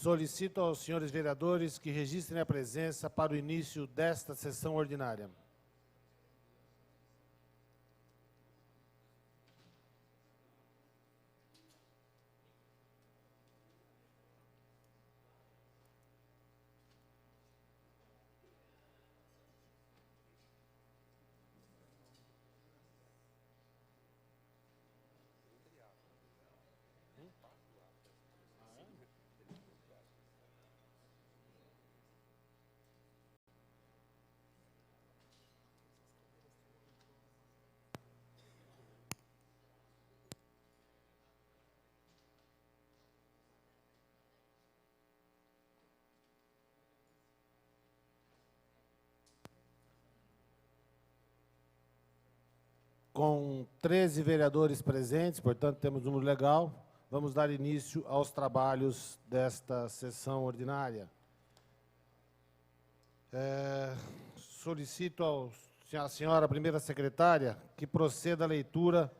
Solicito aos senhores vereadores que registrem a presença para o início desta sessão ordinária. Com 13 vereadores presentes, portanto, temos um número legal, vamos dar início aos trabalhos desta sessão ordinária. Solicito à senhora primeira secretária que proceda à leitura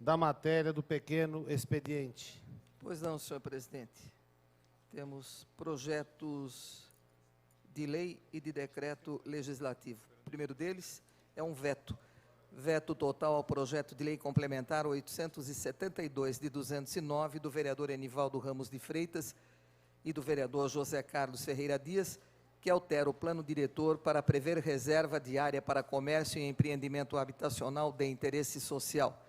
da matéria do pequeno expediente. Pois não, senhor presidente. Temos projetos de lei e de decreto legislativo. O primeiro deles é um veto. Veto total ao projeto de lei complementar 872 de 209 do vereador Enivaldo Ramos de Freitas e do vereador José Carlos Ferreira Dias, que altera o plano diretor para prever reserva de área para comércio e empreendimento habitacional de interesse social.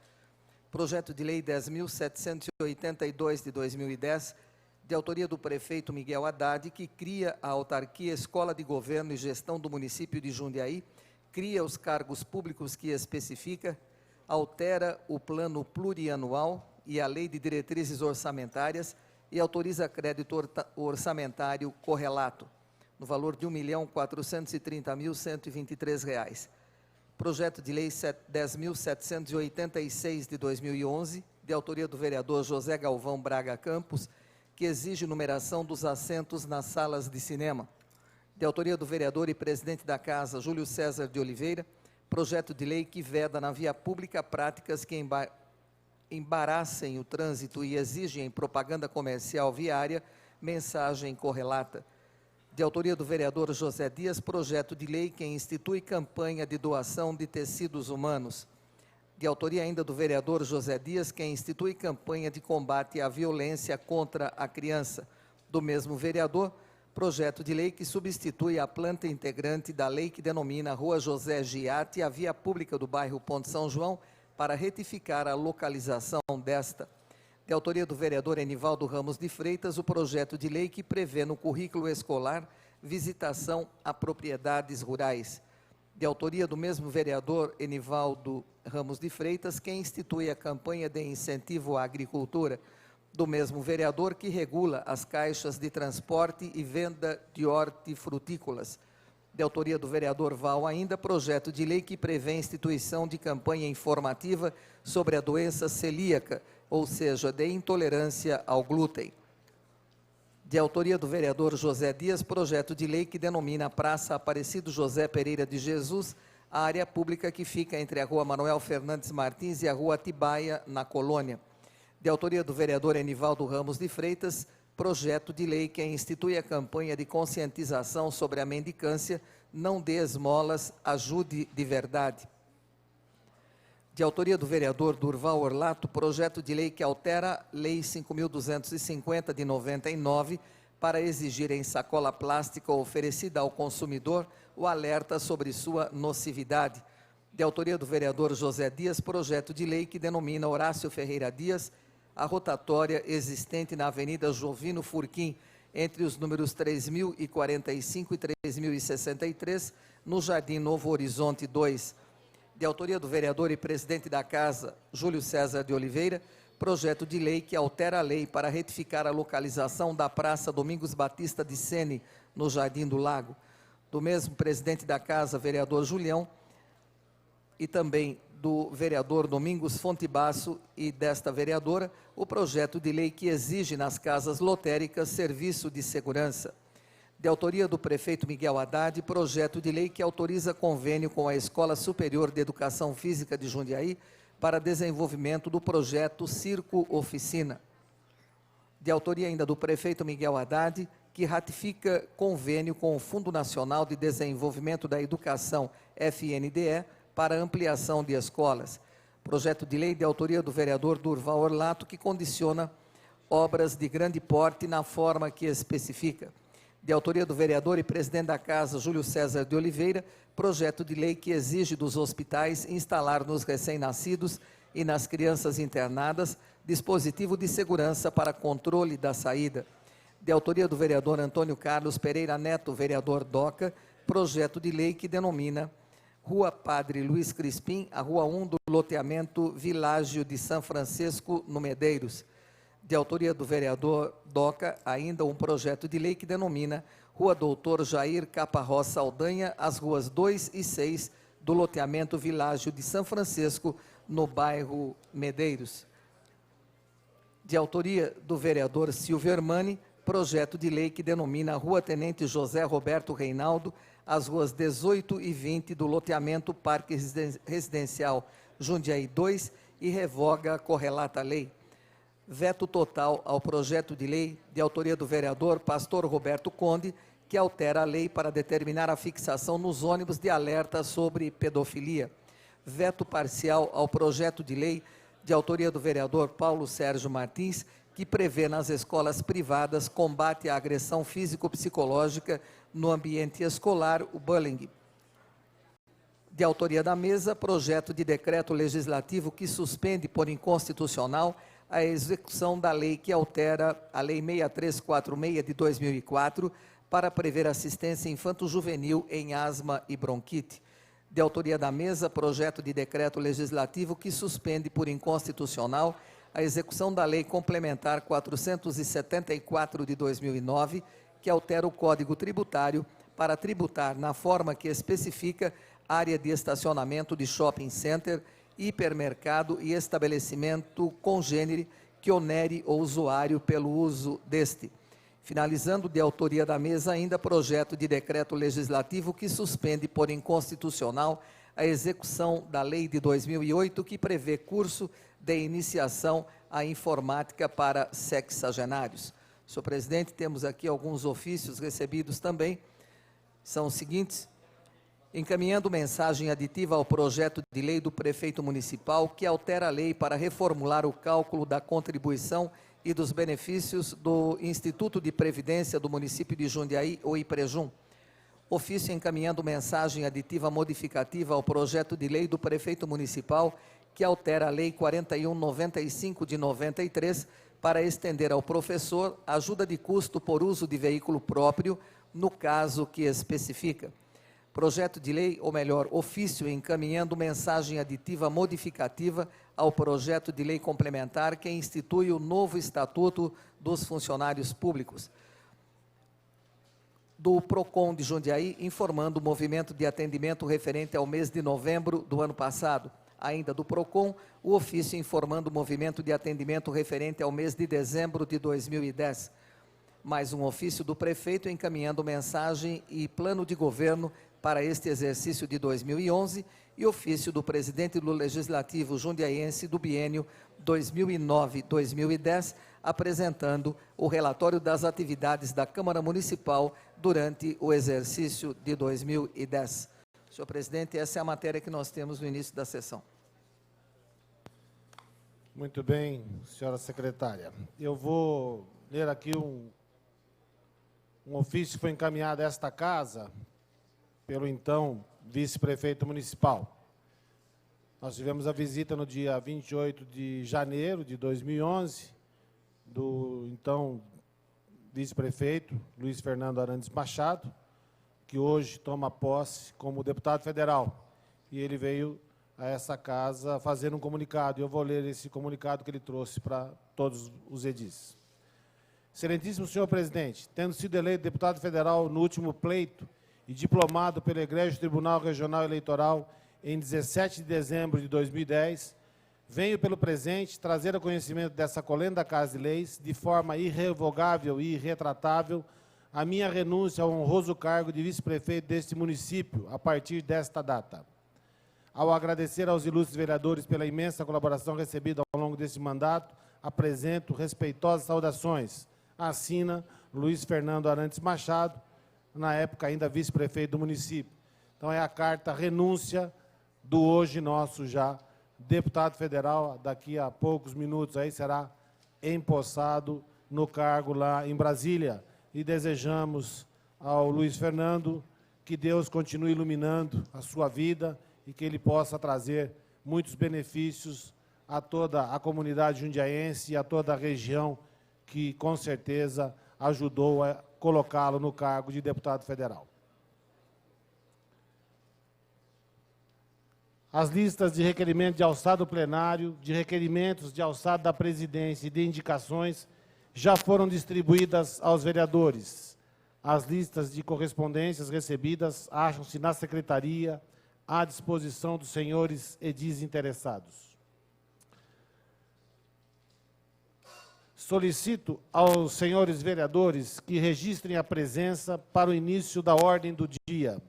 Projeto de lei 10.782 de 2010, de autoria do prefeito Miguel Haddad, que cria a autarquia Escola de Governo e Gestão do município de Jundiaí, cria os cargos públicos que especifica, altera o plano plurianual e a lei de diretrizes orçamentárias e autoriza crédito orçamentário correlato, no valor de R$ 1.430.123. Projeto de lei 10.786 de 2011, de autoria do vereador José Galvão Braga Campos, que exige numeração dos assentos nas salas de cinema. De autoria do vereador e presidente da Casa, Júlio César de Oliveira, projeto de lei que veda na via pública práticas que embaraçem o trânsito e exigem propaganda comercial viária, mensagem correlata. De autoria do vereador José Dias, projeto de lei que institui campanha de doação de tecidos humanos. De autoria ainda do vereador José Dias, que institui campanha de combate à violência contra a criança. Do mesmo vereador, projeto de lei que substitui a planta integrante da lei que denomina Rua José Giatti a via pública do bairro Ponte São João para retificar a localização desta. De autoria do vereador Enivaldo Ramos de Freitas, o projeto de lei que prevê no currículo escolar visitação a propriedades rurais. De autoria do mesmo vereador Enivaldo Ramos de Freitas, que institui a campanha de incentivo à agricultura. Do mesmo vereador que regula as caixas de transporte e venda de hortifrutícolas. De autoria do vereador Val ainda, projeto de lei que prevê a instituição de campanha informativa sobre a doença celíaca, ou seja, de intolerância ao glúten. De autoria do vereador José Dias, projeto de lei que denomina a Praça Aparecido José Pereira de Jesus, a área pública que fica entre a Rua Manuel Fernandes Martins e a Rua Atibaia, na Colônia. De autoria do vereador Enivaldo Ramos de Freitas, projeto de lei que institui a campanha de conscientização sobre a mendicância, não dê esmolas, ajude de verdade. De autoria do vereador Durval Orlato, projeto de lei que altera a Lei 5.250 de 99 para exigir em sacola plástica oferecida ao consumidor o alerta sobre sua nocividade. De autoria do vereador José Dias, projeto de lei que denomina Horácio Ferreira Dias a rotatória existente na Avenida Jovino Furquim, entre os números 3045 e 3063, no Jardim Novo Horizonte 2. De autoria do vereador e presidente da Casa, Júlio César de Oliveira, projeto de lei que altera a lei para retificar a localização da Praça Domingos Batista de Sene, no Jardim do Lago. Do mesmo presidente da Casa, vereador Julião, e também do vereador Domingos Fontebasso e desta vereadora, o projeto de lei que exige nas casas lotéricas serviço de segurança. De autoria do prefeito Miguel Haddad, projeto de lei que autoriza convênio com a Escola Superior de Educação Física de Jundiaí para desenvolvimento do projeto Circo Oficina. de autoria ainda do prefeito Miguel Haddad, que ratifica convênio com o Fundo Nacional de Desenvolvimento da Educação, FNDE, para ampliação de escolas. Projeto de lei de autoria do vereador Durval Orlato, que condiciona obras de grande porte na forma que especifica. De autoria do vereador e presidente da Casa, Júlio César de Oliveira, projeto de lei que exige dos hospitais instalar nos recém-nascidos e nas crianças internadas dispositivo de segurança para controle da saída. De autoria do vereador Antônio Carlos Pereira Neto, vereador DOCA, projeto de lei que denomina Rua Padre Luiz Crispim, a Rua 1 do loteamento Világio de São Francisco, no Medeiros. De autoria do vereador DOCA, ainda um projeto de lei que denomina Rua Doutor Jair Caparrós Saldanha, as ruas 2 e 6 do loteamento Világio de São Francisco, no bairro Medeiros. De autoria do vereador Silvio Hermani, projeto de lei que denomina Rua Tenente José Roberto Reinaldo, as ruas 18 e 20 do loteamento Parque Residencial Jundiaí 2 e revoga a correlata lei. Veto total ao projeto de lei de autoria do vereador Pastor Roberto Conde, que altera a lei para determinar a fixação nos ônibus de alerta sobre pedofilia. Veto parcial ao projeto de lei de autoria do vereador Paulo Sérgio Martins, que prevê nas escolas privadas combate à agressão físico-psicológica no ambiente escolar, o bullying. De autoria da mesa, projeto de decreto legislativo que suspende por inconstitucional a execução da lei que altera a Lei 6346 de 2004 para prever assistência infanto-juvenil em asma e bronquite. De autoria da mesa, projeto de decreto legislativo que suspende por inconstitucional a execução da Lei Complementar 474 de 2009, que altera o Código Tributário para tributar na forma que especifica área de estacionamento de shopping center, hipermercado e estabelecimento congênere que onere o usuário pelo uso deste. Finalizando, de autoria da mesa, ainda projeto de decreto legislativo que suspende por inconstitucional a execução da Lei de 2008, que prevê curso de iniciação à informática para sexagenários. Senhor presidente, temos aqui alguns ofícios recebidos também, são os seguintes: encaminhando mensagem aditiva ao projeto de lei do prefeito municipal que altera a lei para reformular o cálculo da contribuição e dos benefícios do Instituto de Previdência do município de Jundiaí, o IPREJUM. Ofício encaminhando mensagem aditiva modificativa ao projeto de lei do prefeito municipal que altera a Lei 4195 de 93 para estender ao professor ajuda de custo por uso de veículo próprio, no caso que especifica. Projeto de lei, ou melhor, ofício encaminhando mensagem aditiva modificativa ao projeto de lei complementar que institui o novo Estatuto dos Funcionários Públicos. Do PROCON de Jundiaí, informando o movimento de atendimento referente ao mês de novembro do ano passado. Ainda do PROCON, o ofício informando o movimento de atendimento referente ao mês de dezembro de 2010. Mais um ofício do prefeito encaminhando mensagem e plano de governo para este exercício de 2011 e ofício do presidente do Legislativo jundiaiense do biênio 2009-2010, apresentando o relatório das atividades da Câmara Municipal durante o exercício de 2010. Senhor presidente, essa é a matéria que nós temos no início da sessão. Muito bem, senhora secretária. Eu vou ler aqui um ofício que foi encaminhado a esta casa pelo então vice-prefeito municipal. Nós tivemos a visita no dia 28 de janeiro de 2011 do então vice-prefeito Luiz Fernando Arantes Machado, que hoje toma posse como deputado federal. E ele veio a essa casa fazer um comunicado. E eu vou ler esse comunicado que ele trouxe para todos os edis. Excelentíssimo senhor presidente, tendo sido eleito deputado federal no último pleito e diplomado pelo Egrégio Tribunal Regional Eleitoral em 17 de dezembro de 2010, venho pelo presente trazer a conhecimento dessa colenda Casa de Leis, de forma irrevogável e irretratável, a minha renúncia ao honroso cargo de vice-prefeito deste município, a partir desta data. Ao agradecer aos ilustres vereadores pela imensa colaboração recebida ao longo deste mandato, apresento respeitosas saudações. Assina Luiz Fernando Arantes Machado, na época ainda vice-prefeito do município. Então, é a carta renúncia do hoje nosso já deputado federal. Daqui a poucos minutos aí será empossado no cargo lá em Brasília. E desejamos ao Luiz Fernando que Deus continue iluminando a sua vida e que ele possa trazer muitos benefícios a toda a comunidade jundiaense e a toda a região que, com certeza, ajudou a colocá-lo no cargo de deputado federal. As listas de requerimento de alçado plenário, de requerimentos de alçado da presidência e de indicações já foram distribuídas aos vereadores. As listas de correspondências recebidas acham-se na secretaria à disposição dos senhores edis interessados. Solicito aos senhores vereadores que registrem a presença para o início da ordem do dia.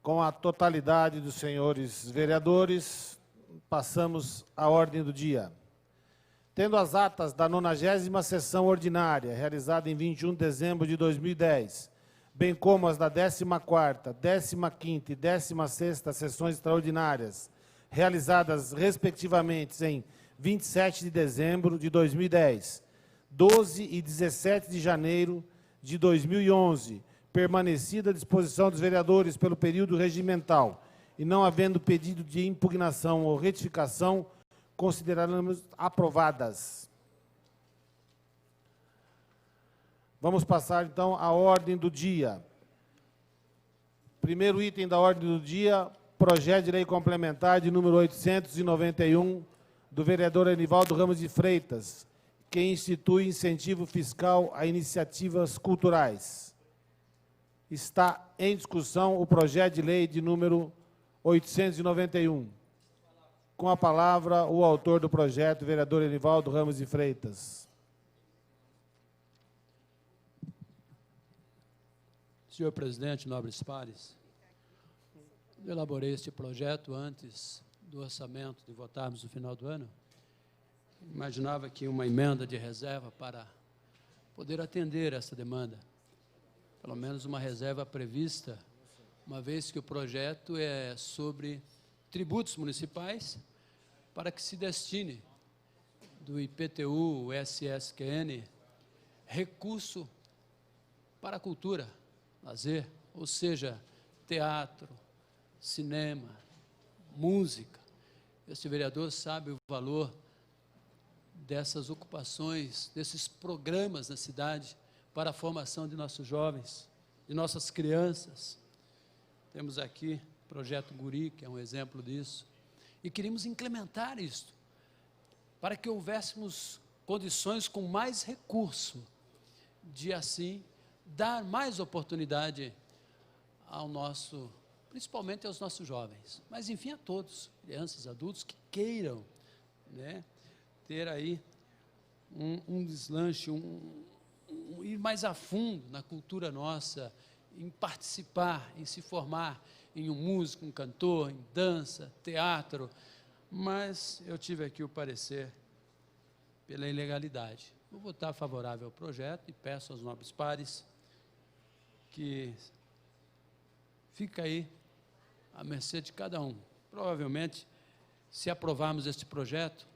Com a totalidade dos senhores vereadores, passamos à ordem do dia. Tendo as atas da 90ª sessão ordinária, realizada em 21 de dezembro de 2010, bem como as da 14ª, 15ª e 16ª sessões extraordinárias, realizadas respectivamente em 27 de dezembro de 2010, 12 e 17 de janeiro de 2011, permanecida à disposição dos vereadores pelo período regimental e não havendo pedido de impugnação ou retificação, consideraremos aprovadas. Vamos passar, então, à ordem do dia. Primeiro item da ordem do dia, projeto de lei complementar de número 891, do vereador Anivaldo Ramos de Freitas, que institui incentivo fiscal a iniciativas culturais. Está em discussão o projeto de lei de número 891. Com a palavra, o autor do projeto, o vereador Anivaldo Ramos de Freitas. Senhor presidente, nobres pares, eu elaborei este projeto antes do orçamento, de votarmos no final do ano. Imaginava que uma emenda de reserva para poder atender essa demanda. Pelo menos uma reserva prevista, uma vez que o projeto é sobre tributos municipais para que se destine do IPTU, SSQN, recurso para a cultura, lazer, ou seja, teatro, cinema, música. Este vereador sabe o valor dessas ocupações, desses programas na cidade, para a formação de nossos jovens, de nossas crianças. Temos aqui o projeto Guri, que é um exemplo disso, e queríamos implementar isto, para que houvéssemos condições com mais recurso, de assim, dar mais oportunidade ao nosso, principalmente aos nossos jovens, mas enfim a todos, crianças, adultos, que queiram, né, ter aí um deslanche, ir mais a fundo na cultura nossa, em participar, em se formar em um músico, um cantor, em dança, teatro, mas eu tive aqui o parecer pela ilegalidade. Vou votar favorável ao projeto e peço aos nobres pares que fica aí à mercê de cada um. Provavelmente, se aprovarmos este projeto,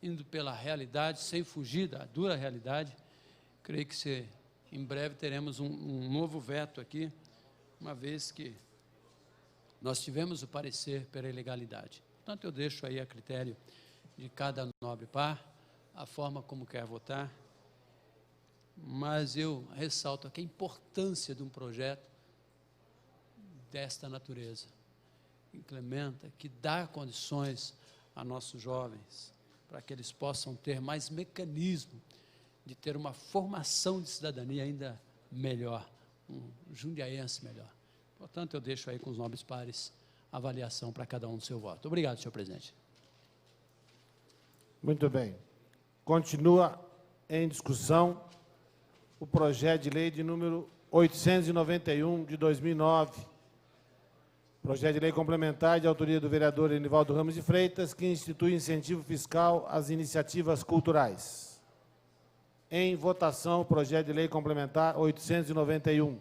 indo pela realidade, sem fugir da dura realidade, creio que em breve teremos um novo veto aqui, uma vez que nós tivemos o parecer pela ilegalidade. Portanto, eu deixo aí a critério de cada nobre par, a forma como quer votar, mas eu ressalto aqui a importância de um projeto desta natureza, que implementa, que dá condições a nossos jovens, para que eles possam ter mais mecanismo de ter uma formação de cidadania ainda melhor, um jundiaense melhor. Portanto, eu deixo aí com os nobres pares a avaliação para cada um do seu voto. Obrigado, senhor presidente. Muito bem. Continua em discussão o projeto de lei de número 891, de 2009. Projeto de lei complementar de autoria do vereador Enivaldo Ramos de Freitas, que institui incentivo fiscal às iniciativas culturais. Em votação, o projeto de lei complementar 891.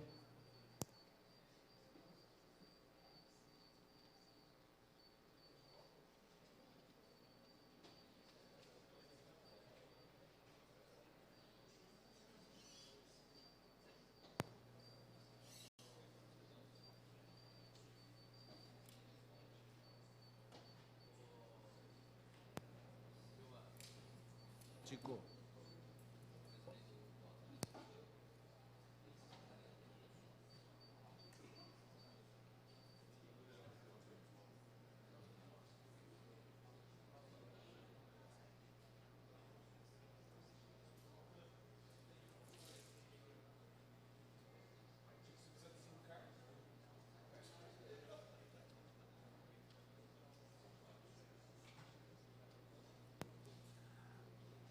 Tico.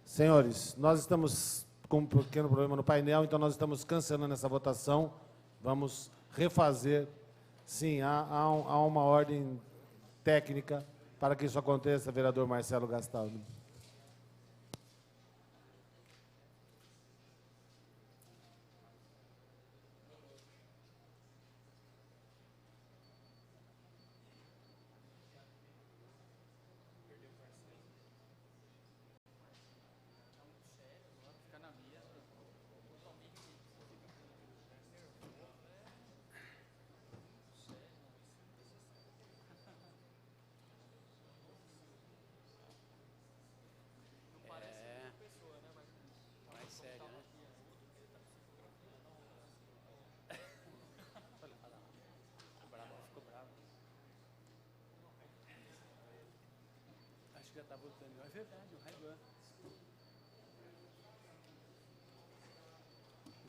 Senhores, nós estamos com um pequeno problema no painel, então nós estamos cancelando essa votação. Vamos refazer. Sim, há uma ordem técnica para que isso aconteça, vereador Marcelo Gastaldo. Já está votando. É verdade, o Raivan.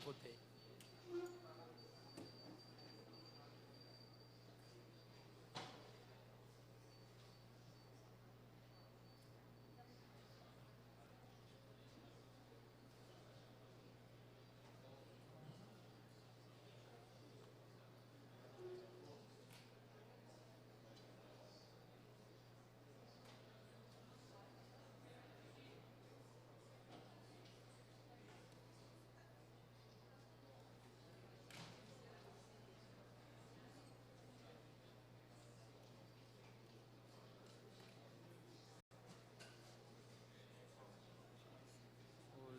Votei.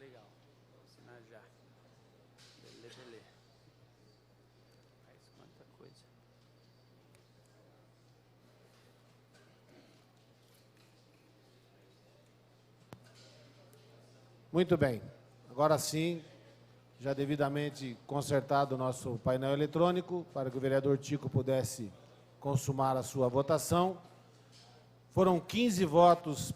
Legal. Vou assinar já. Beleza. Faz quanta coisa. Muito bem. Agora sim, já devidamente consertado o nosso painel eletrônico, para que o vereador Tico pudesse consumar a sua votação. Foram 15 votos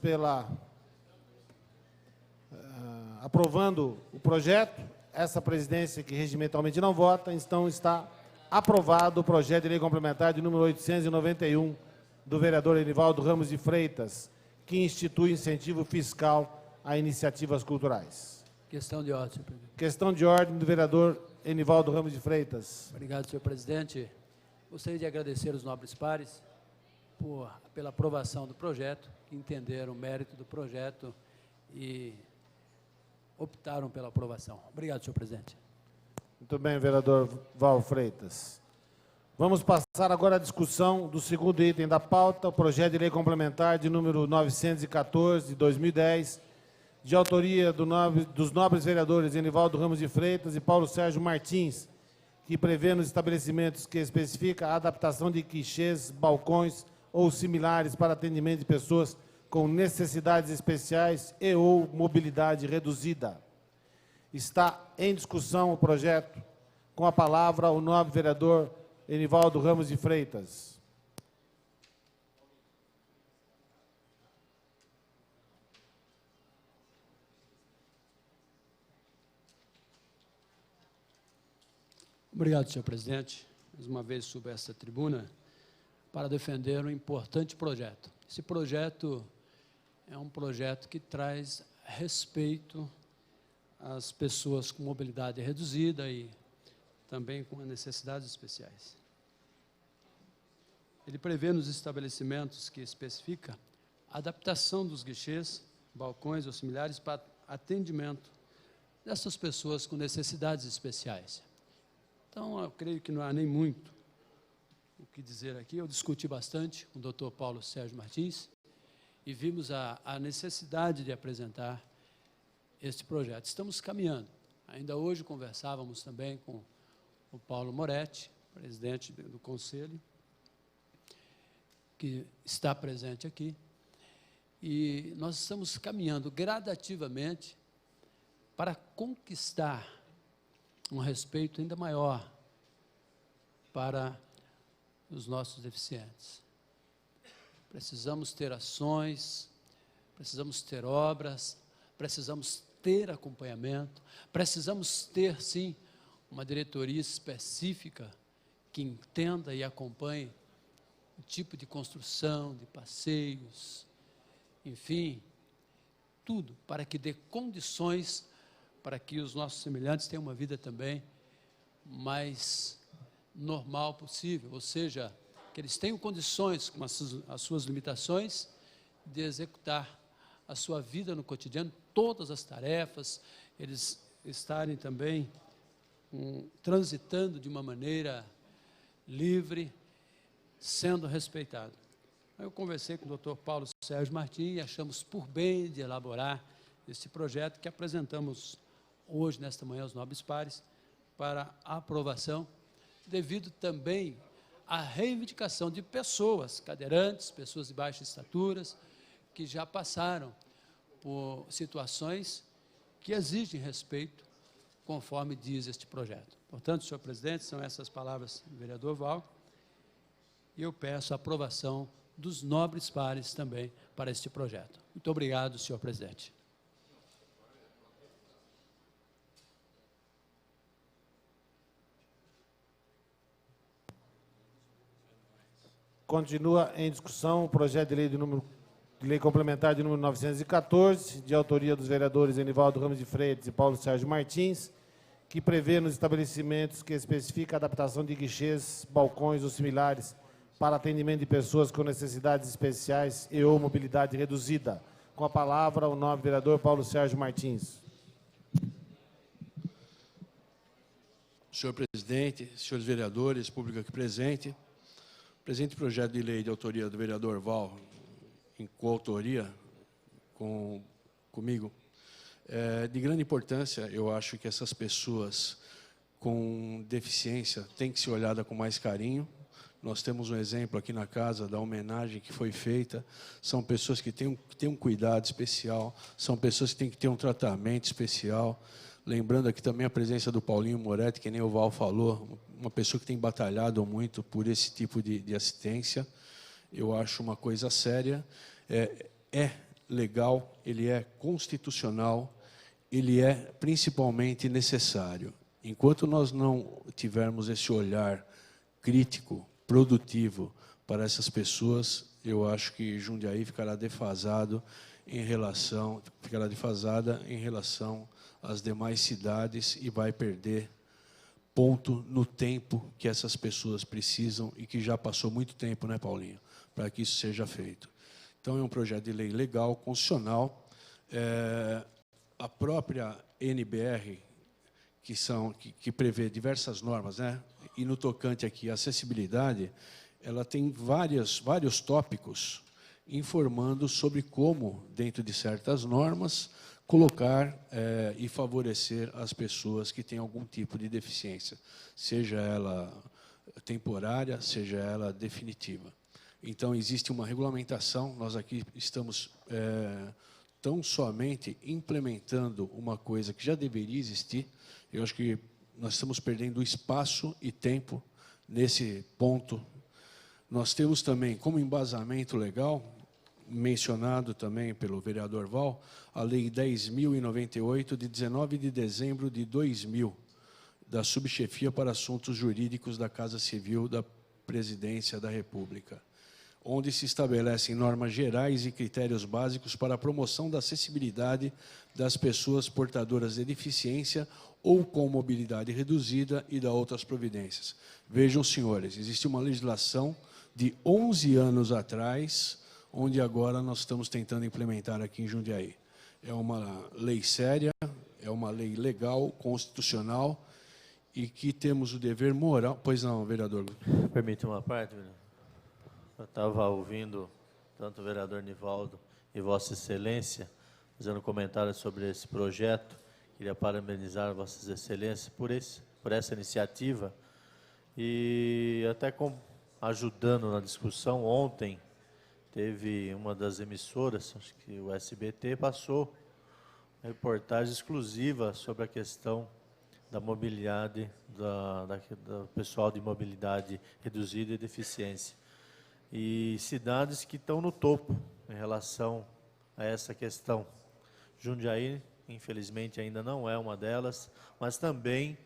aprovando o projeto. Essa presidência, que regimentalmente não vota, então está aprovado o projeto de lei complementar de número 891 do vereador Enivaldo Ramos de Freitas, que institui incentivo fiscal a iniciativas culturais. Questão de ordem, senhor presidente. Questão de ordem do vereador Enivaldo Ramos de Freitas. Obrigado, senhor presidente. Gostaria de agradecer os nobres pares pela aprovação do projeto, que entenderam o mérito do projeto e optaram pela aprovação. Obrigado, senhor presidente. Muito bem, vereador Val Freitas. Vamos passar agora à discussão do segundo item da pauta, o projeto de lei complementar de número 914, de 2010, de autoria dos nobres vereadores Enivaldo Ramos de Freitas e Paulo Sérgio Martins, que prevê nos estabelecimentos que especifica a adaptação de guichês, balcões ou similares para atendimento de pessoas com necessidades especiais e ou mobilidade reduzida. Está em discussão o projeto. Com a palavra, o nobre vereador Enivaldo Ramos de Freitas. Obrigado, senhor presidente. Mais uma vez subo esta tribuna para defender um importante projeto. Esse projeto é um projeto que traz respeito às pessoas com mobilidade reduzida e também com necessidades especiais. Ele prevê nos estabelecimentos que especifica a adaptação dos guichês, balcões ou similares para atendimento dessas pessoas com necessidades especiais. Então, eu creio que não há nem muito o que dizer aqui. Eu discuti bastante com o Dr. Paulo Sérgio Martins e vimos a necessidade de apresentar este projeto. Estamos caminhando. Ainda hoje conversávamos também com o Paulo Moretti, presidente do Conselho, que está presente aqui, e nós estamos caminhando gradativamente para conquistar um respeito ainda maior para os nossos deficientes. Precisamos ter ações, precisamos ter obras, precisamos ter acompanhamento, precisamos ter, sim, uma diretoria específica que entenda e acompanhe o tipo de construção, de passeios, enfim, tudo para que dê condições para que os nossos semelhantes tenham uma vida também mais normal possível, ou seja, que eles tenham condições, com as suas limitações, de executar a sua vida no cotidiano, todas as tarefas, eles estarem também transitando de uma maneira livre, sendo respeitado. Eu conversei com o Dr. Paulo Sérgio Martins e achamos por bem de elaborar esse projeto que apresentamos hoje, nesta manhã, aos nobres pares, para aprovação, devido também à reivindicação de pessoas cadeirantes, pessoas de baixa estatura, que já passaram por situações que exigem respeito, conforme diz este projeto. Portanto, senhor presidente, são essas palavras do vereador Val, e eu peço a aprovação dos nobres pares também para este projeto. Muito obrigado, senhor presidente. Continua em discussão o projeto de lei complementar de número 914, de autoria dos vereadores Enivaldo Ramos de Freitas e Paulo Sérgio Martins, que prevê nos estabelecimentos que especifica a adaptação de guichês, balcões ou similares para atendimento de pessoas com necessidades especiais e ou mobilidade reduzida. Com a palavra, o nobre vereador Paulo Sérgio Martins. Senhor presidente, senhores vereadores, público aqui presente, o presente projeto de lei de autoria do vereador Val, em coautoria comigo, é de grande importância. Eu acho que essas pessoas com deficiência têm que ser olhadas com mais carinho. Nós temos um exemplo aqui na casa da homenagem que foi feita. São pessoas que têm um cuidado especial, são pessoas que têm que ter um tratamento especial. Lembrando aqui também a presença do Paulinho Moretti, que nem o Val falou, uma pessoa que tem batalhado muito por esse tipo de assistência. Eu acho uma coisa séria, é legal, ele é constitucional, ele é principalmente necessário. Enquanto nós não tivermos esse olhar crítico, produtivo para essas pessoas, eu acho que Jundiaí ficará defasada em relação às demais cidades e vai perder ponto no tempo que essas pessoas precisam e que já passou muito tempo, né, Paulinho, para que isso seja feito. Então, é um projeto de lei legal, constitucional. A própria NBR, que prevê diversas normas, né, e no tocante aqui à acessibilidade, ela tem vários tópicos informando sobre como, dentro de certas normas, colocar e favorecer as pessoas que têm algum tipo de deficiência, seja ela temporária, seja ela definitiva. Então, existe uma regulamentação, nós aqui estamos tão somente implementando uma coisa que já deveria existir. Eu acho que nós estamos perdendo espaço e tempo nesse ponto. Nós temos também, como embasamento legal, mencionado também pelo vereador Val, a Lei 10.098, de 19 de dezembro de 2000, da Subchefia para Assuntos Jurídicos da Casa Civil da Presidência da República, onde se estabelecem normas gerais e critérios básicos para a promoção da acessibilidade das pessoas portadoras de deficiência ou com mobilidade reduzida e da outras providências. Vejam, senhores, existe uma legislação de 11 anos atrás, onde agora nós estamos tentando implementar aqui em Jundiaí. É uma lei séria, é uma lei legal, constitucional, e que temos o dever moral... Pois não, vereador. Permite uma parte, vereador? Eu estava ouvindo tanto o vereador Nivaldo e Vossa Excelência fazendo comentários sobre esse projeto. Queria parabenizar Vossas Excelências por essa iniciativa e até ajudando na discussão. Ontem teve uma das emissoras, acho que o SBT, passou uma reportagem exclusiva sobre a questão da mobilidade, do pessoal de mobilidade reduzida e deficiência. E cidades que estão no topo em relação a essa questão. Jundiaí, infelizmente, ainda não é uma delas, mas também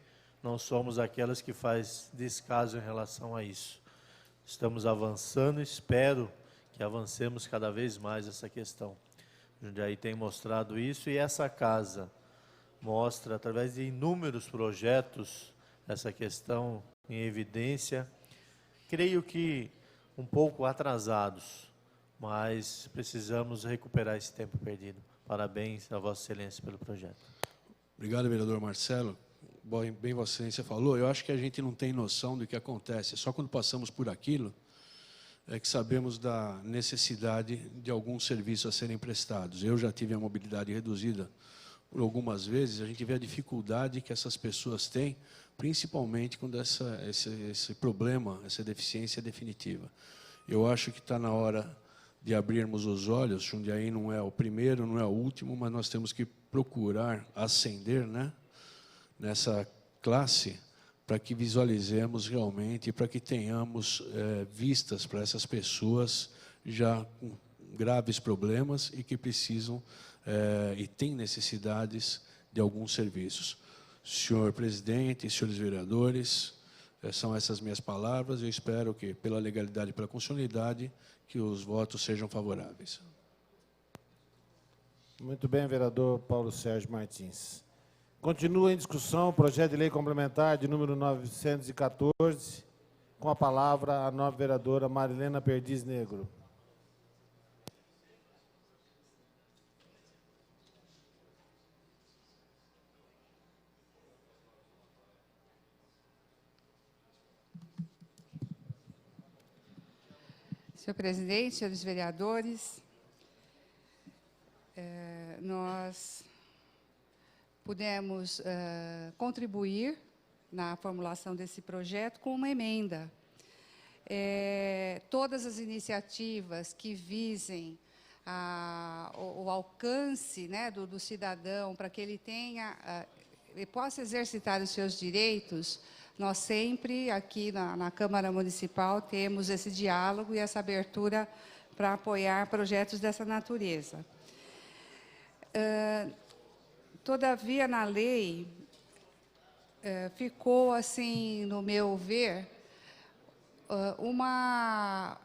não somos aquelas que faz descaso em relação a isso. Estamos avançando, espero que avancemos cada vez mais essa questão. Jundiaí tem mostrado isso e essa casa mostra, através de inúmeros projetos, essa questão em evidência. Creio que um pouco atrasados, mas precisamos recuperar esse tempo perdido. Parabéns a Vossa Excelência pelo projeto. Obrigado, vereador Marcelo. Bem, Vossa Excelência falou, eu acho que a gente não tem noção do que acontece. Só quando passamos por aquilo é que sabemos da necessidade de alguns serviços a serem prestados. Eu já tive a mobilidade reduzida por algumas vezes, a gente vê a dificuldade que essas pessoas têm, principalmente quando esse problema, essa deficiência é definitiva. Eu acho que está na hora de abrirmos os olhos. Jundiaí não é o primeiro, não é o último, mas nós temos que procurar ascender, né, nessa classe, para que visualizemos realmente, para que tenhamos vistas para essas pessoas já com graves problemas e que precisam e têm necessidades de alguns serviços. Senhor presidente, senhores vereadores, são essas minhas palavras. Eu espero que, pela legalidade e pela constitucionalidade, que os votos sejam favoráveis. Muito bem, vereador Paulo Sérgio Martins. Continua em discussão o projeto de lei complementar de número 914, com a palavra a nova vereadora Marilena Perdiz Negro. Senhor presidente, senhores vereadores, nós pudemos contribuir na formulação desse projeto com uma emenda. Todas as iniciativas que visem o alcance, né, do cidadão, para que ele possa exercitar os seus direitos, nós sempre, aqui na Câmara Municipal, temos esse diálogo e essa abertura para apoiar projetos dessa natureza. Todavia, na lei, ficou, assim, no meu ver,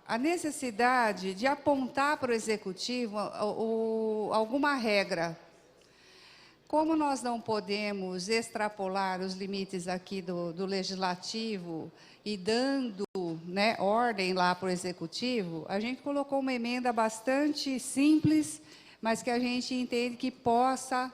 a necessidade de apontar para o Executivo alguma regra. Como nós não podemos extrapolar os limites aqui do Legislativo e dando, né, ordem lá para o Executivo, a gente colocou uma emenda bastante simples, mas que a gente entende que possa,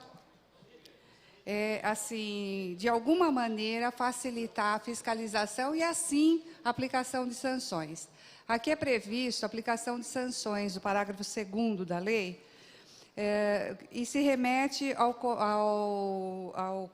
assim, de alguma maneira, facilitar a fiscalização e, assim, a aplicação de sanções. Aqui é previsto a aplicação de sanções, do parágrafo 2º da lei, e se remete ao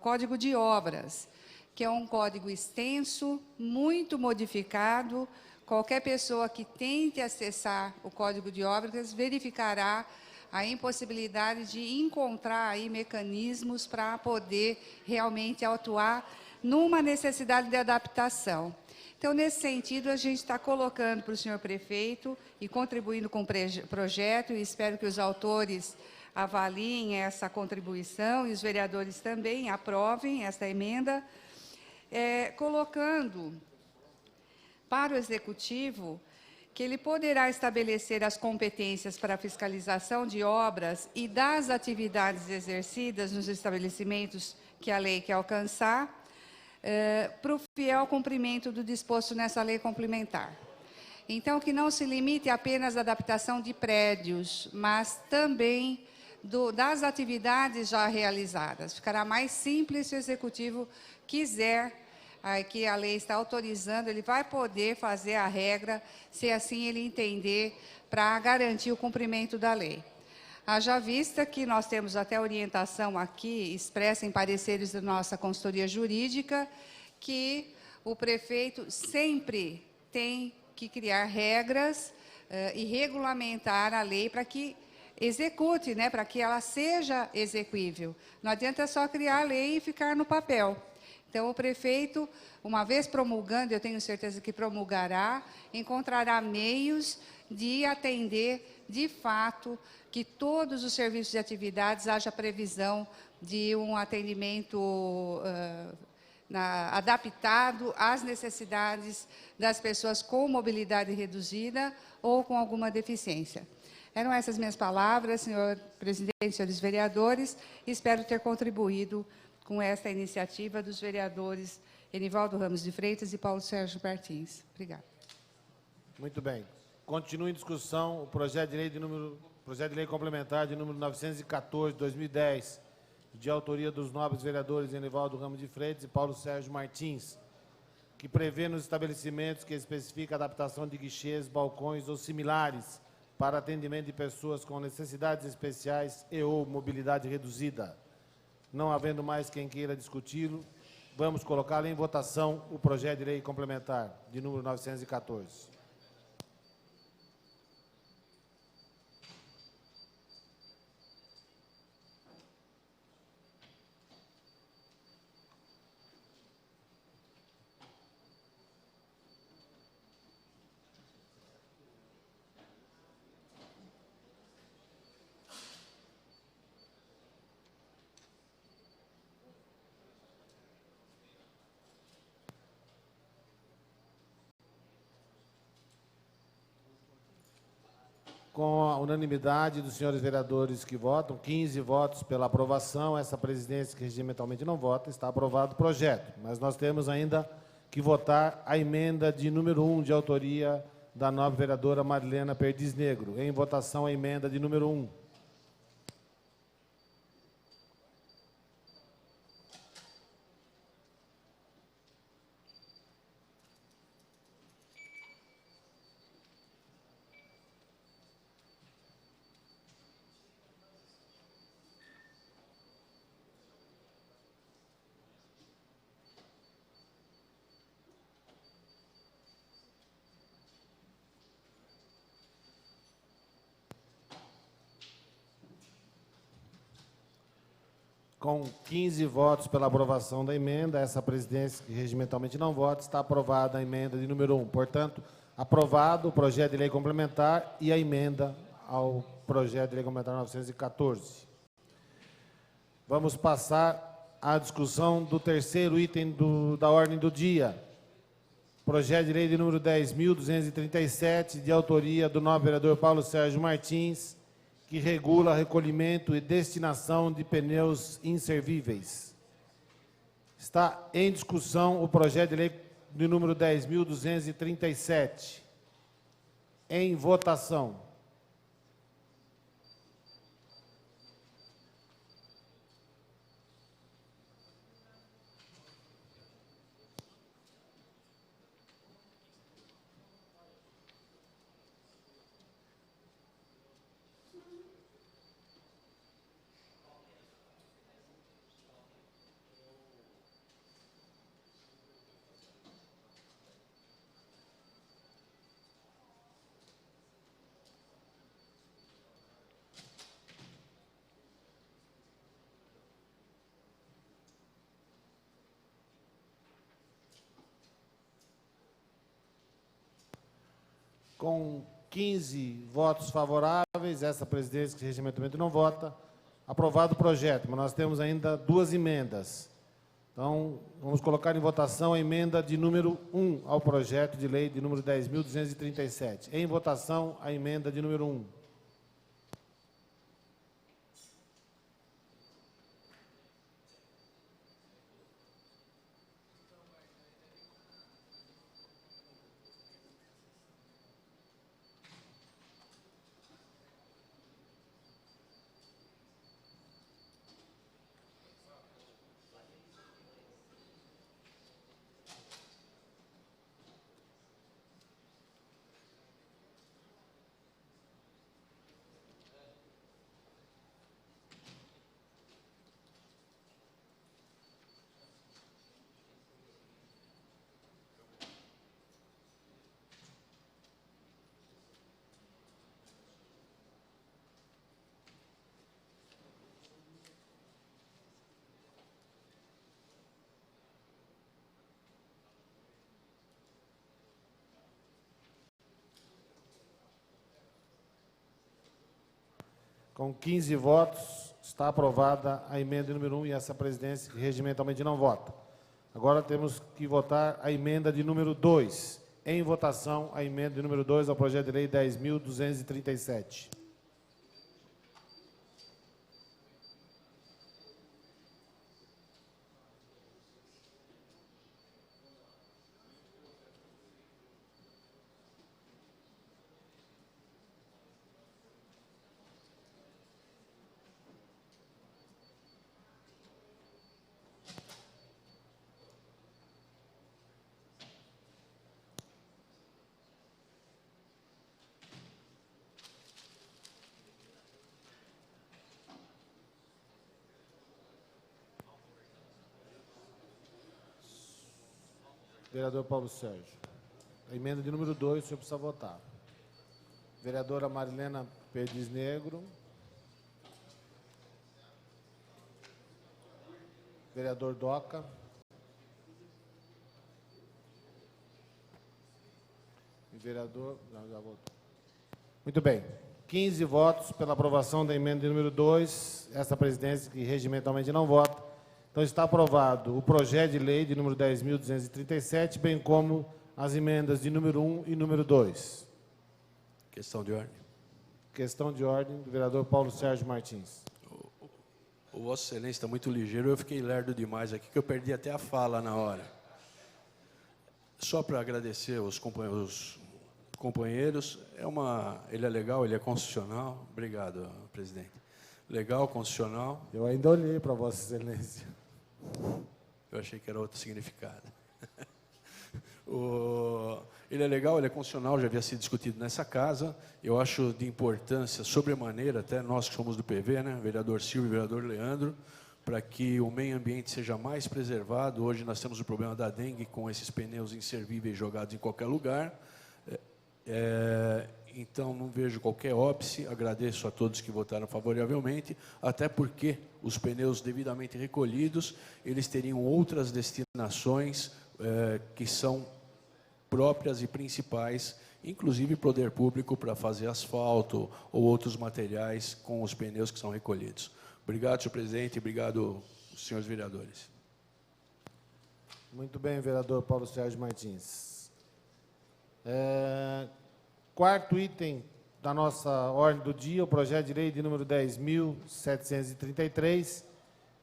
Código de Obras, que é um código extenso, muito modificado. Qualquer pessoa que tente acessar o Código de Obras verificará a impossibilidade de encontrar aí mecanismos para poder realmente atuar numa necessidade de adaptação. Então, nesse sentido, a gente está colocando para o senhor prefeito e contribuindo com o projeto, e espero que os autores avaliem essa contribuição e os vereadores também aprovem essa emenda, colocando para o Executivo que ele poderá estabelecer as competências para a fiscalização de obras e das atividades exercidas nos estabelecimentos que a lei quer alcançar, para o fiel cumprimento do disposto nessa lei complementar. Então, que não se limite apenas à adaptação de prédios, mas também das atividades já realizadas. Ficará mais simples se o Executivo quiser, que a lei está autorizando, ele vai poder fazer a regra, se assim ele entender, para garantir o cumprimento da lei. Haja vista que nós temos até orientação aqui, expressa em pareceres da nossa consultoria jurídica, que o prefeito sempre tem que criar regras e regulamentar a lei para que execute, né, para que ela seja exequível. Não adianta só criar a lei e ficar no papel. Então, o prefeito, uma vez promulgando, eu tenho certeza que promulgará, encontrará meios de atender, de fato, que todos os serviços e atividades haja previsão de um atendimento adaptado às necessidades das pessoas com mobilidade reduzida ou com alguma deficiência. Eram essas minhas palavras, senhor presidente, senhores vereadores. Espero ter contribuído com esta iniciativa dos vereadores Enivaldo Ramos de Freitas e Paulo Sérgio Martins. Obrigada. Muito bem. Continua em discussão o projeto de lei complementar de número 914, de 2010, de autoria dos nobres vereadores Enivaldo Ramos de Freitas e Paulo Sérgio Martins, que prevê nos estabelecimentos que especifica a adaptação de guichês, balcões ou similares para atendimento de pessoas com necessidades especiais e ou mobilidade reduzida. Não havendo mais quem queira discuti-lo, vamos colocá-lo em votação o projeto de lei complementar de número 914. Com a unanimidade dos senhores vereadores que votam, 15 votos pela aprovação, essa presidência que regimentalmente não vota, está aprovado o projeto. Mas nós temos ainda que votar a emenda de número 1, de autoria da nobre vereadora Marilena Perdiz Negro. Em votação, a emenda de número 1. Com 15 votos pela aprovação da emenda, essa presidência, que regimentalmente não vota, está aprovada a emenda de número 1. Portanto, aprovado o projeto de lei complementar e a emenda ao projeto de lei complementar 914. Vamos passar à discussão do terceiro item da ordem do dia. Projeto de lei de número 10.237, de autoria do nobre vereador Paulo Sérgio Martins, que regula recolhimento e destinação de pneus inservíveis. Está em discussão o projeto de lei de número 10.237. Em votação. Com 15 votos favoráveis, essa presidência que regimentalmente não vota, aprovado o projeto, mas nós temos ainda duas emendas. Então, vamos colocar em votação a emenda de número 1 ao projeto de lei de número 10.237. Em votação, a emenda de número 1. Com 15 votos, está aprovada a emenda número 1 e essa presidência regimentalmente não vota. Agora temos que votar a emenda de número 2. Em votação, a emenda de número 2 ao projeto de lei 10.237. Vereador Paulo Sérgio. A emenda de número 2, o senhor precisa votar. Vereadora Marilena Perdiz Negro. Vereador Doca. E vereador... Não, já votou. Muito bem. 15 votos pela aprovação da emenda de número 2. Essa presidência que regimentalmente não vota. Então, está aprovado o projeto de lei de número 10.237, bem como as emendas de número 1 e número 2. Questão de ordem. Questão de ordem do vereador Paulo Sérgio Martins. O Vossa Excelência está muito ligeiro, eu fiquei lerdo demais aqui, que eu perdi até a fala na hora. Só para agradecer os companheiros, ele é legal, ele é constitucional. Obrigado, presidente. Legal, constitucional. Eu ainda olhei para Vossa Excelência. Eu achei que era outro significado. Ele é legal, ele é constitucional, já havia sido discutido nessa casa. Eu acho de importância, sobremaneira, até nós que somos do PV, né, vereador Silvio e vereador Leandro, para que o meio ambiente seja mais preservado. Hoje nós temos o problema da dengue com esses pneus inservíveis jogados em qualquer lugar. Então, não vejo qualquer óbice, agradeço a todos que votaram favoravelmente, até porque os pneus devidamente recolhidos, eles teriam outras destinações que são próprias e principais, inclusive poder público para fazer asfalto ou outros materiais com os pneus que são recolhidos. Obrigado, senhor presidente, obrigado, senhores vereadores. Muito bem, vereador Paulo Sérgio Martins. Quarto item da nossa ordem do dia, o projeto de lei de número 10.733,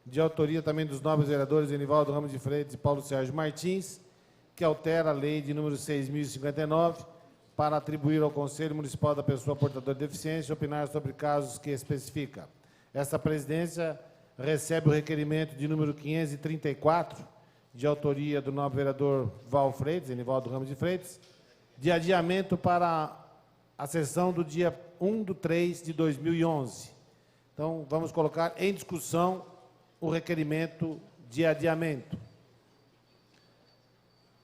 de autoria também dos nobres vereadores Enivaldo Ramos de Freitas e Paulo Sérgio Martins, que altera a lei de número 6.059 para atribuir ao Conselho Municipal da Pessoa Portadora de Deficiência opinar sobre casos que especifica. Essa presidência recebe o requerimento de número 534, de autoria do nobre vereador Val Freitas, Enivaldo Ramos de Freitas, de adiamento para a sessão do dia 1/3/2011. Então, vamos colocar em discussão o requerimento de adiamento.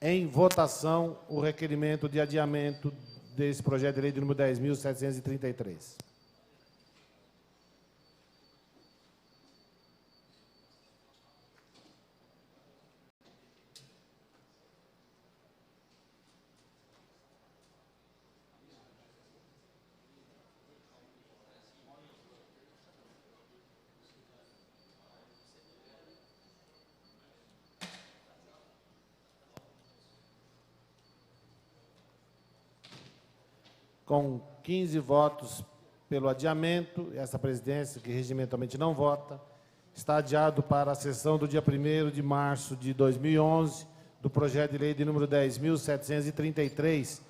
Em votação, o requerimento de adiamento desse projeto de lei de número 10.733. com 15 votos pelo adiamento, essa presidência, que regimentalmente não vota, está adiado para a sessão do dia 1º de março de 2011, do projeto de lei de número 10.733,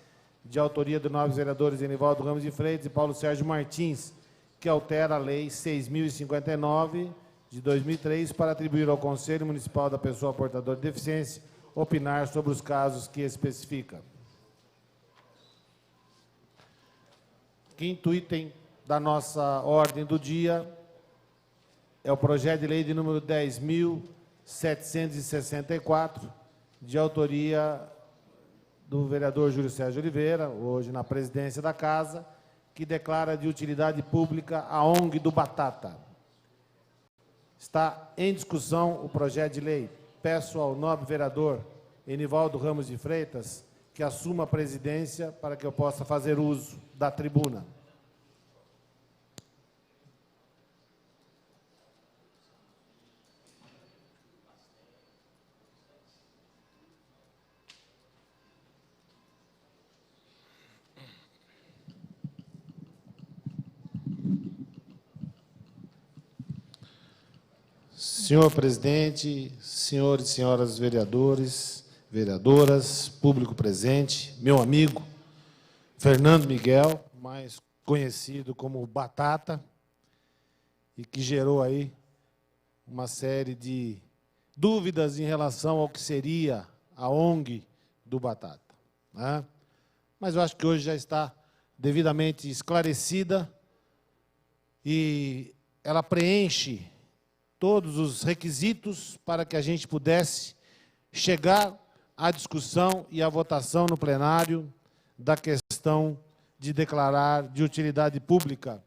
de autoria dos nobres vereadores Enivaldo Ramos de Freitas e Paulo Sérgio Martins, que altera a Lei 6.059, de 2003, para atribuir ao Conselho Municipal da Pessoa Portadora de Deficiência opinar sobre os casos que especifica. Quinto item da nossa ordem do dia é o projeto de lei de número 10.764, de autoria do vereador Júlio César Oliveira, hoje na presidência da Casa, que declara de utilidade pública a ONG do Batata. Está em discussão o projeto de lei. Peço ao nobre vereador Enivaldo Ramos de Freitas que assuma a presidência para que eu possa fazer uso da tribuna. Senhor presidente, senhores e senhoras vereadores, vereadoras, público presente, meu amigo Fernando Miguel, mais conhecido como Batata, e que gerou aí uma série de dúvidas em relação ao que seria a ONG do Batata, né? Mas eu acho que hoje já está devidamente esclarecida e ela preenche todos os requisitos para que a gente pudesse chegar à discussão e à votação no plenário da questão de declarar de utilidade pública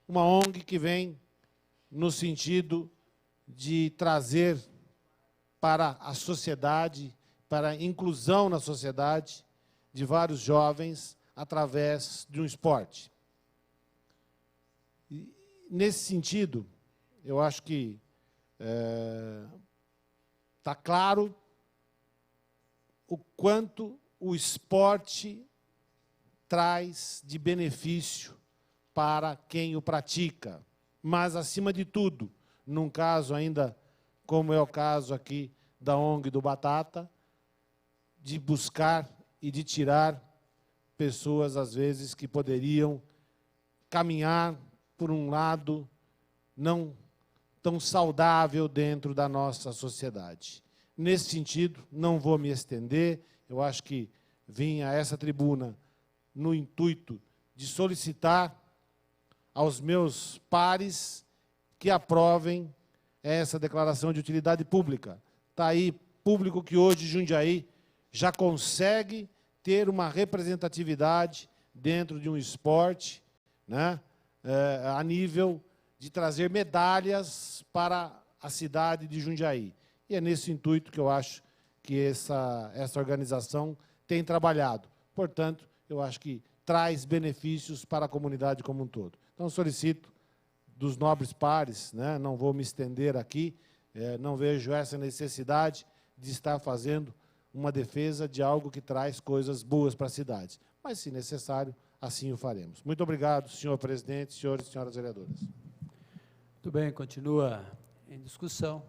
uma ONG que vem no sentido de trazer para a sociedade, para a inclusão na sociedade de vários jovens através de um esporte. E, nesse sentido, eu acho que está claro o quanto o esporte traz de benefício para quem o pratica. Mas, acima de tudo, num caso ainda, como é o caso aqui da ONG do Batata, de buscar e de tirar pessoas, às vezes, que poderiam caminhar por um lado não tão saudável dentro da nossa sociedade. Nesse sentido, não vou me estender, eu acho que vim a essa tribuna no intuito de solicitar aos meus pares que aprovem essa declaração de utilidade pública. Está aí público que hoje Jundiaí já consegue ter uma representatividade dentro de um esporte, né, a nível de trazer medalhas para a cidade de Jundiaí. E é nesse intuito que eu acho que essa organização tem trabalhado. Portanto, eu acho que traz benefícios para a comunidade como um todo. Então, solicito dos nobres pares, né, não vou me estender aqui, não vejo essa necessidade de estar fazendo uma defesa de algo que traz coisas boas para a cidade. Mas, se necessário, assim o faremos. Muito obrigado, senhor presidente, senhores e senhoras vereadoras. Muito bem, continua em discussão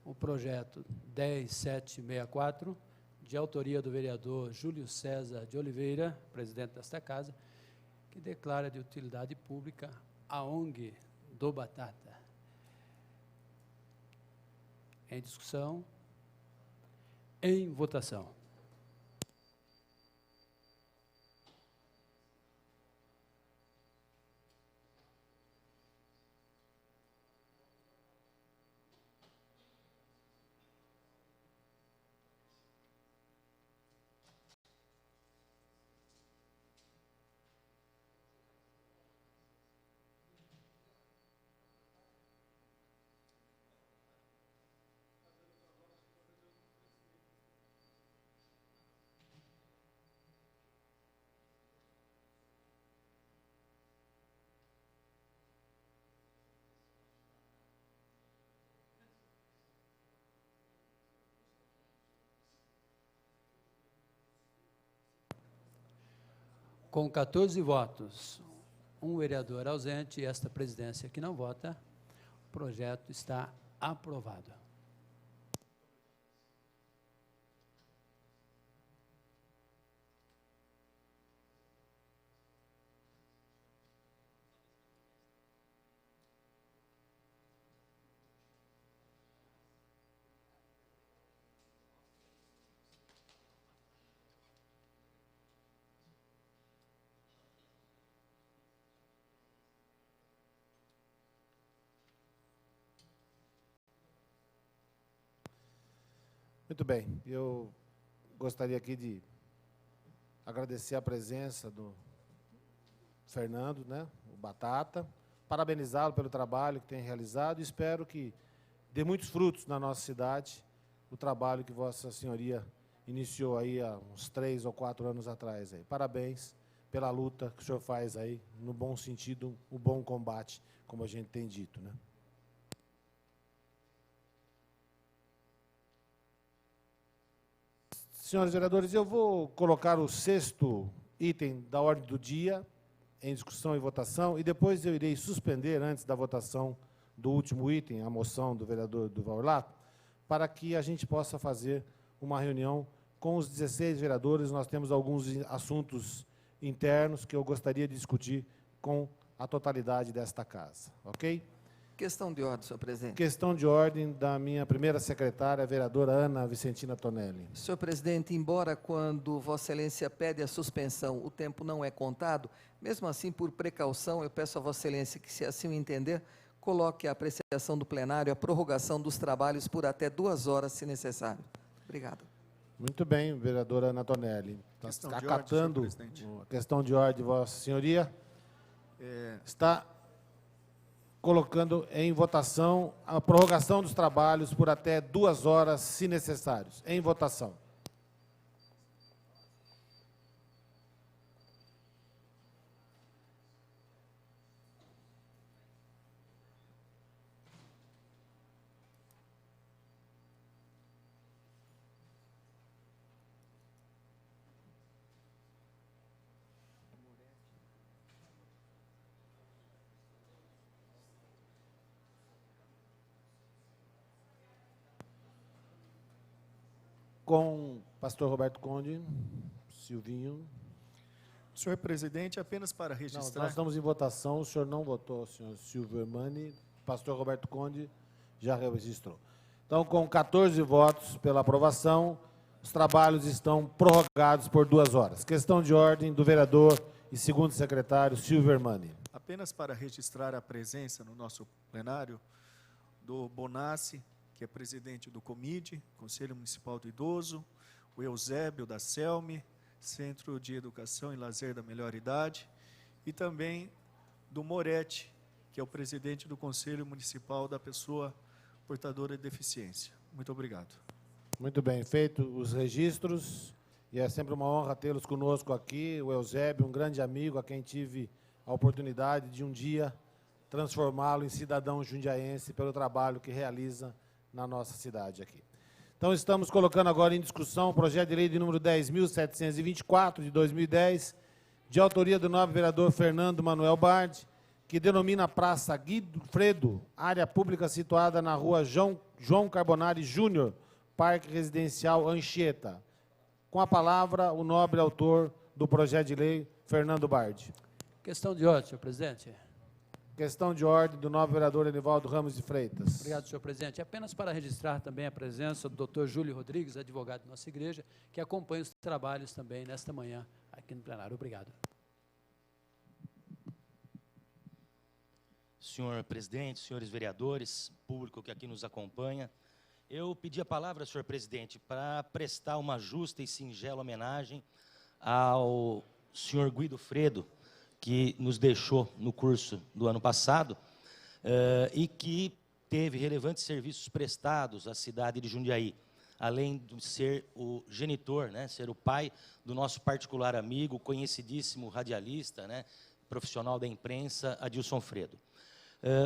o projeto 10764, de autoria do vereador Júlio César de Oliveira, presidente desta casa, que declara de utilidade pública a ONG do Batata. Em discussão, em votação. Com 14 votos, um vereador ausente e esta presidência que não vota, o projeto está aprovado. Muito bem, eu gostaria aqui de agradecer a presença do Fernando, né, o Batata, parabenizá-lo pelo trabalho que tem realizado e espero que dê muitos frutos na nossa cidade o trabalho que Vossa Senhoria iniciou aí há uns 3 ou 4 anos atrás. Aí. Parabéns pela luta que o senhor faz aí, no bom sentido, o bom combate, como a gente tem dito, né? Senhores vereadores, eu vou colocar o 6º item da ordem do dia em discussão e votação, e depois eu irei suspender, antes da votação do último item, a moção do vereador Durval Orlato, para que a gente possa fazer uma reunião com os 16 vereadores. Nós temos alguns assuntos internos que eu gostaria de discutir com a totalidade desta casa. Ok? Questão de ordem, senhor presidente. Questão de ordem da minha primeira secretária, a vereadora Ana Vicentina Tonelli. Senhor presidente, embora quando Vossa Excelência pede a suspensão, o tempo não é contado, mesmo assim, por precaução, eu peço a Vossa Excelência que, se assim o entender, coloque a apreciação do plenário a prorrogação dos trabalhos por até 2 horas, se necessário. Obrigado. Muito bem, vereadora Ana Tonelli. Questão de Acatando ordem, senhor presidente. a questão de ordem, Vossa Senhoria, está colocando em votação a prorrogação dos trabalhos por até 2 horas, se necessários. Em votação. Com pastor Roberto Conde, Silvinho. Senhor presidente, apenas para Não, registrar... nós estamos em votação, o senhor não votou, senhor Silvio Hermani, pastor Roberto Conde já registrou. Então, com 14 votos pela aprovação, os trabalhos estão prorrogados por 2 horas. Questão de ordem do vereador e segundo secretário Silvio Hermani. Apenas para registrar a presença no nosso plenário do Bonassi, que é presidente do COMID, Conselho Municipal do Idoso, o Eusébio da CELME, Centro de Educação e Lazer da Melhor Idade, e também do Moretti, que é o presidente do Conselho Municipal da Pessoa Portadora de Deficiência. Muito obrigado. Muito bem, feito os registros, e é sempre uma honra tê-los conosco aqui, o Eusébio, um grande amigo, a quem tive a oportunidade de um dia transformá-lo em cidadão jundiaense pelo trabalho que realiza na nossa cidade aqui. Então, estamos colocando agora em discussão o projeto de lei de número 10.724, de 2010, de autoria do nobre vereador Fernando Manuel Bardi, que denomina a Praça Guido Fredo, área pública situada na rua João Carbonari Júnior, Parque Residencial Anchieta. Com a palavra, o nobre autor do projeto de lei, Fernando Bardi. Questão de ordem, senhor presidente. Questão de ordem do nobre vereador Enivaldo Ramos de Freitas. Obrigado, senhor presidente. Apenas para registrar também a presença do doutor Júlio Rodrigues, advogado da nossa igreja, que acompanha os trabalhos também nesta manhã aqui no plenário. Obrigado. Senhor presidente, senhores vereadores, público que aqui nos acompanha, eu pedi a palavra, senhor presidente, para prestar uma justa e singela homenagem ao senhor Guido Fredo, que nos deixou no curso do ano passado e que teve relevantes serviços prestados à cidade de Jundiaí, além de ser o genitor, né, ser o pai do nosso particular amigo, conhecidíssimo radialista, né, profissional da imprensa, Adilson Fredo.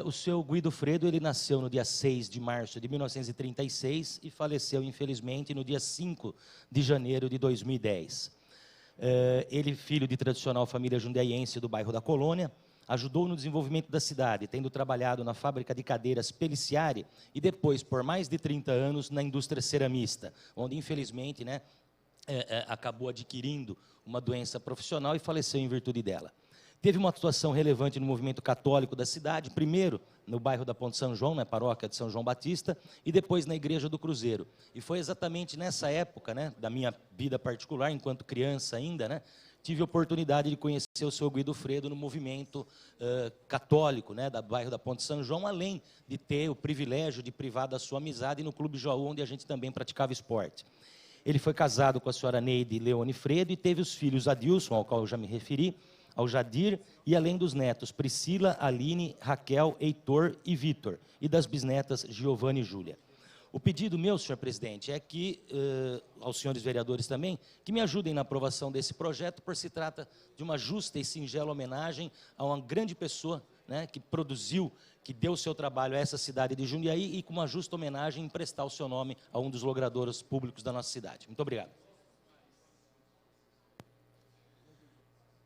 O seu Guido Fredo, ele nasceu no dia 6 de março de 1936 e faleceu, infelizmente, no dia 5 de janeiro de 2010. Ele, filho de tradicional família jundiaiense do bairro da Colônia, ajudou no desenvolvimento da cidade, tendo trabalhado na fábrica de cadeiras Peliciari e depois, por mais de 30 anos, na indústria ceramista, onde, infelizmente, né, acabou adquirindo uma doença profissional e faleceu em virtude dela. Teve uma atuação relevante no movimento católico da cidade, primeiro no bairro da Ponte São João, na paróquia de São João Batista, e depois na Igreja do Cruzeiro. E foi exatamente nessa época, né, da minha vida particular, enquanto criança ainda, né, tive a oportunidade de conhecer o senhor Guido Fredo no movimento católico, né, do bairro da Ponte São João, além de ter o privilégio de privar da sua amizade no Clube Jaú, onde a gente também praticava esporte. Ele foi casado com a senhora Neide Leone Fredo e teve os filhos Adilson, ao qual eu já me referi, ao Jadir, e além dos netos Priscila, Aline, Raquel, Heitor e Vitor, e das bisnetas Giovana e Júlia. O pedido meu, senhor presidente, é que, aos senhores vereadores também, que me ajudem na aprovação desse projeto, por se trata de uma justa e singela homenagem a uma grande pessoa, né, que produziu, que deu o seu trabalho a essa cidade de Jundiaí, e com uma justa homenagem emprestar o seu nome a um dos logradouros públicos da nossa cidade. Muito obrigado.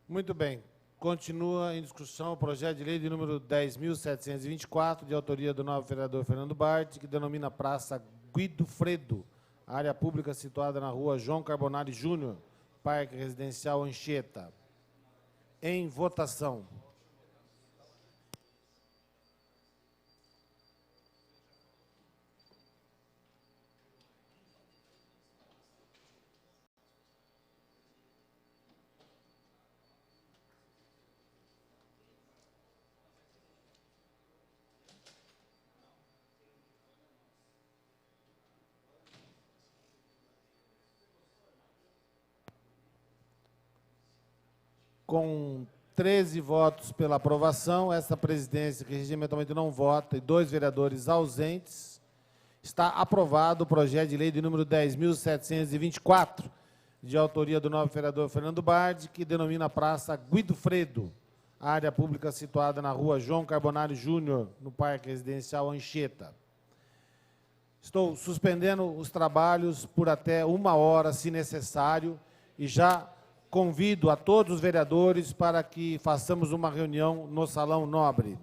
Muito bem. Continua em discussão o projeto de lei de número 10.724, de autoria do novo vereador Fernando Bart, que denomina Praça Guido Fredo, área pública situada na rua João Carbonari Júnior, Parque Residencial Anchieta. Em votação. Com 13 votos pela aprovação, essa presidência, que regimentalmente não vota, e 2 vereadores ausentes, está aprovado o projeto de lei de número 10.724, de autoria do novo vereador Fernando Bard, que denomina Praça Guido Fredo, área pública situada na rua João Carbonari Júnior, no Parque Residencial Anchieta. Estou suspendendo os trabalhos por até 1 hora, se necessário, e já convido a todos os vereadores para que façamos uma reunião no Salão Nobre.